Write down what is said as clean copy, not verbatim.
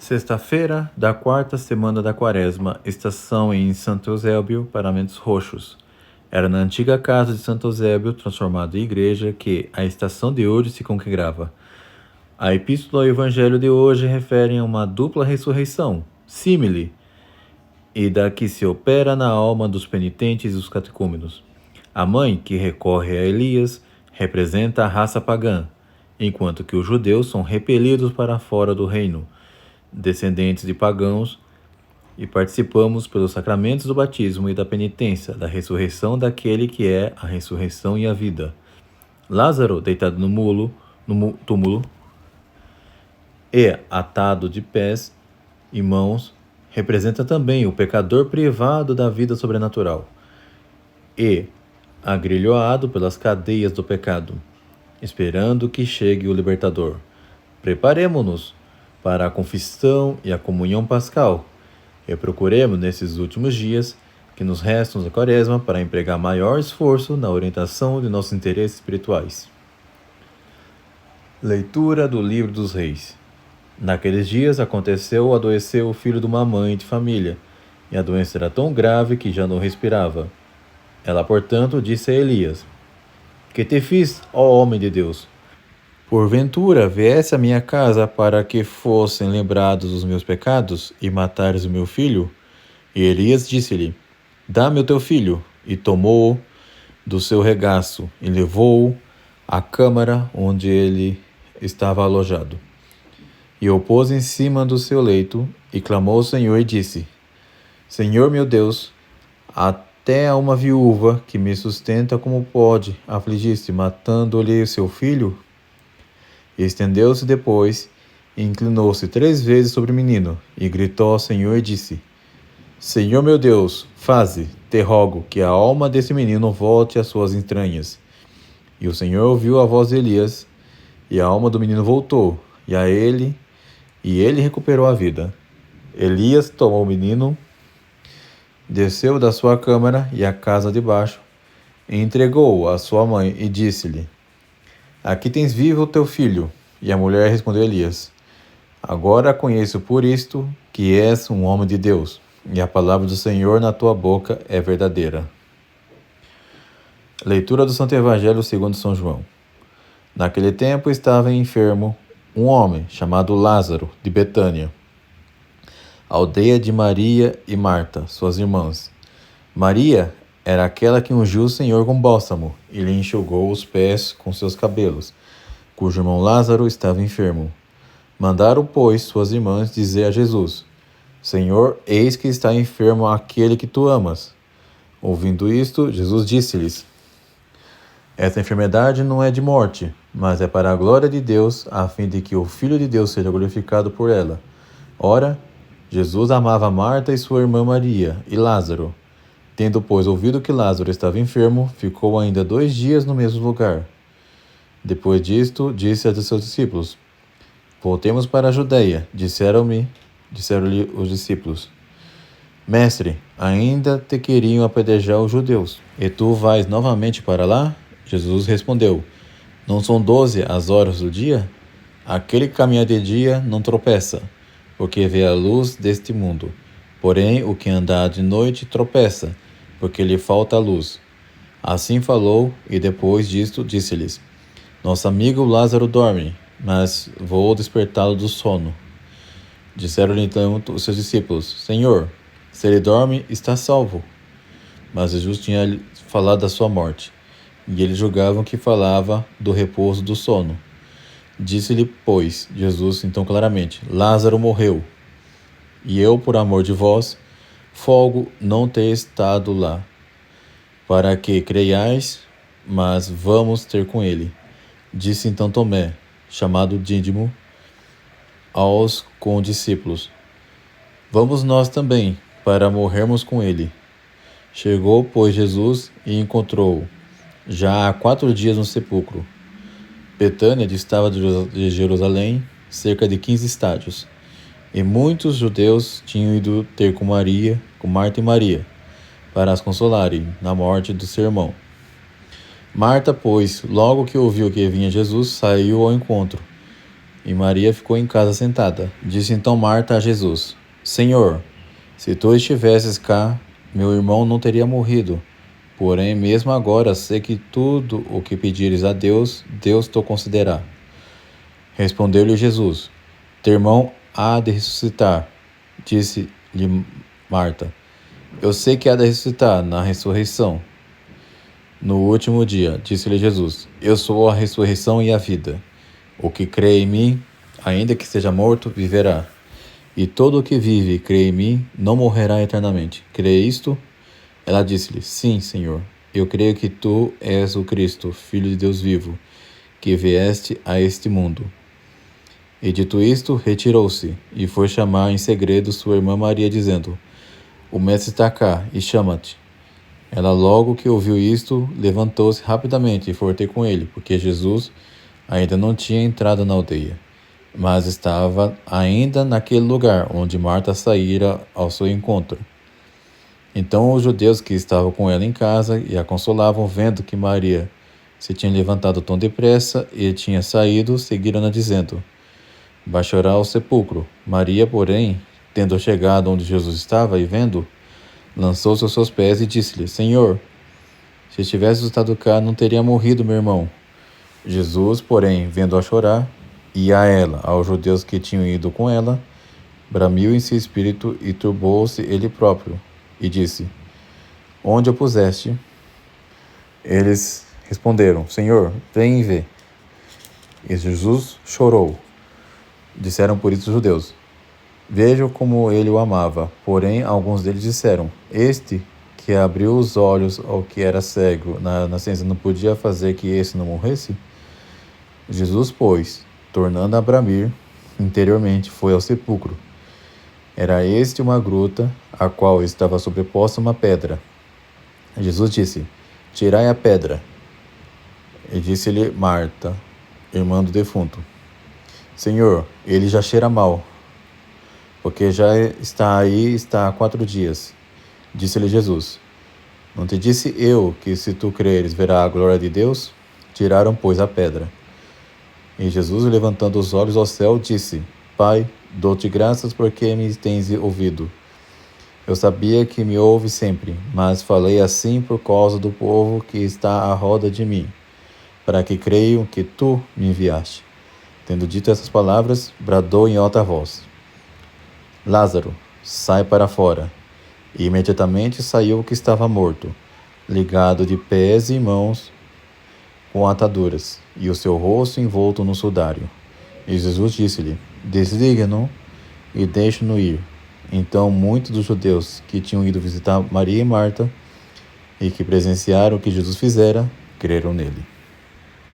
Sexta-feira da quarta semana da Quaresma, estação em Santo Eusébio, Paramentos Roxos. Era na antiga casa de Santo Eusébio, transformada em igreja, que a estação de hoje se congregava. A epístola e o evangelho de hoje referem a uma dupla ressurreição, símile, e da que se opera na alma dos penitentes e dos catecúmenos. A mãe, que recorre a Elias, representa a raça pagã, enquanto que os judeus são repelidos para fora do reino, descendentes de pagãos, e participamos pelos sacramentos do batismo e da penitência, da ressurreição daquele que é a ressurreição e a vida. Lázaro, deitado no túmulo, e atado de pés e mãos, representa também o pecador privado da vida sobrenatural e agrilhoado pelas cadeias do pecado, esperando que chegue o libertador. Preparemo-nos para a confissão e a comunhão pascal, e procuremos nesses últimos dias que nos restam da Quaresma para empregar maior esforço na orientação de nossos interesses espirituais. Leitura do Livro dos Reis. Naqueles dias adoeceu o filho de uma mãe de família, e a doença era tão grave que já não respirava. Ela, portanto, disse a Elias: Que te fiz, ó homem de Deus? Porventura viesse à minha casa para que fossem lembrados os meus pecados e matares o meu filho? E Elias disse-lhe: Dá-me o teu filho. E tomou-o do seu regaço e levou-o à câmara onde ele estava alojado. E o pôs em cima do seu leito e clamou ao Senhor e disse: Senhor meu Deus, até a uma viúva que me sustenta como pode afligir-se, matando-lhe o seu filho? E estendeu-se depois, e inclinou-se 3 vezes sobre o menino, e gritou ao Senhor e disse: Senhor meu Deus, faze, te rogo, que a alma desse menino volte às suas entranhas. E o Senhor ouviu a voz de Elias, e a alma do menino voltou, e ele recuperou a vida. Elias tomou o menino, desceu da sua câmara e a casa de baixo, e entregou-o à sua mãe, e disse-lhe: Aqui tens vivo o teu filho. E a mulher respondeu a Elias: Agora conheço por isto que és um homem de Deus, e a palavra do Senhor na tua boca é verdadeira. Leitura do Santo Evangelho segundo São João. Naquele tempo estava enfermo um homem chamado Lázaro, de Betânia, aldeia de Maria e Marta, suas irmãs. Maria era aquela que ungiu o Senhor com bálsamo e lhe enxugou os pés com seus cabelos, cujo irmão Lázaro estava enfermo. Mandaram, pois, suas irmãs dizer a Jesus: Senhor, eis que está enfermo aquele que tu amas. Ouvindo isto, Jesus disse-lhes: Esta enfermidade não é de morte, mas é para a glória de Deus, a fim de que o Filho de Deus seja glorificado por ela. Ora, Jesus amava Marta e sua irmã Maria, e Lázaro. Tendo, pois, ouvido que Lázaro estava enfermo, ficou ainda 2 dias no mesmo lugar. Depois disto, disse a seus discípulos: Voltemos para a Judeia. Disseram-lhe os discípulos: Mestre, ainda te queriam apedrejar os judeus, e tu vais novamente para lá? Jesus respondeu: Não são 12 as horas do dia? Aquele que caminha de dia não tropeça, porque vê a luz deste mundo. Porém, o que anda de noite tropeça, porque lhe falta a luz. Assim falou, e depois disto disse-lhes: Nosso amigo Lázaro dorme, mas vou despertá-lo do sono. Disseram-lhe então os seus discípulos: Senhor, se ele dorme, está salvo. Mas Jesus tinha falado da sua morte, e eles julgavam que falava do repouso do sono. Disse-lhe, pois, Jesus então claramente: Lázaro morreu, e eu, por amor de vós, folgo não ter estado lá, para que creiais, mas vamos ter com ele. Disse então Tomé, chamado Dídimo, aos condiscípulos: Vamos nós também, para morrermos com ele. Chegou, pois, Jesus e encontrou-o, já há 4 dias no sepulcro. Betânia distava de Jerusalém cerca de 15 estádios, e muitos judeus tinham ido ter com Marta e Maria, para as consolarem na morte do seu irmão. Marta, pois, logo que ouviu que vinha Jesus, saiu ao encontro, e Maria ficou em casa sentada. Disse então Marta a Jesus: Senhor, se tu estivesses cá, meu irmão não teria morrido. Porém, mesmo agora sei que tudo o que pedires a Deus, Deus te concederá. Respondeu-lhe Jesus: Teu irmão há de ressuscitar. Disse-lhe Marta: Eu sei que há de ressuscitar na ressurreição. No último dia, disse-lhe Jesus: Eu sou a ressurreição e a vida. O que crê em mim, ainda que seja morto, viverá. E todo o que vive e crê em mim, não morrerá eternamente. Crê isto? Ela disse-lhe: Sim, Senhor. Eu creio que tu és o Cristo, Filho de Deus vivo, que vieste a este mundo. E dito isto, retirou-se, e foi chamar em segredo sua irmã Maria, dizendo: O mestre está cá, e chama-te. Ela logo que ouviu isto, levantou-se rapidamente e foi ter com ele, porque Jesus ainda não tinha entrado na aldeia, mas estava ainda naquele lugar onde Marta saíra ao seu encontro. Então os judeus que estavam com ela em casa e a consolavam, vendo que Maria se tinha levantado tão depressa e tinha saído, seguiram-na dizendo: Baixará ao sepulcro. Maria, porém, tendo chegado onde Jesus estava e vendo, lançou-se aos seus pés e disse-lhe: Senhor, se tivesse estado cá, não teria morrido meu irmão. Jesus, porém, vendo-a chorar, e a ela, aos judeus que tinham ido com ela, bramiu em seu espírito e turbou-se ele próprio, e disse: Onde o puseste? Eles responderam: Senhor, vem e vê. E Jesus chorou. Disseram por isso os judeus: Vejam como ele o amava. Porém, alguns deles disseram: Este que abriu os olhos ao que era cego na nascença não podia fazer que esse não morresse? Jesus, pois, tornando a bramir interiormente, foi ao sepulcro. Era este uma gruta, a qual estava sobreposta uma pedra. Jesus disse: Tirai a pedra. E disse-lhe Marta, irmã do defunto: Senhor, ele já cheira mal, porque já está há 4 dias. Disse-lhe Jesus: Não te disse eu que se tu creres verá a glória de Deus? Tiraram, pois, a pedra. E Jesus, levantando os olhos ao céu, disse: Pai, dou-te graças porque me tens ouvido. Eu sabia que me ouve sempre, mas falei assim por causa do povo que está à roda de mim, para que creiam que tu me enviaste. Tendo dito essas palavras, bradou em alta voz: Lázaro, sai para fora. E imediatamente saiu o que estava morto, ligado de pés e mãos com ataduras, e o seu rosto envolto no sudário. E Jesus disse-lhe: Desliga-no e deixe-no ir. Então muitos dos judeus que tinham ido visitar Maria e Marta, e que presenciaram o que Jesus fizera, creram nele.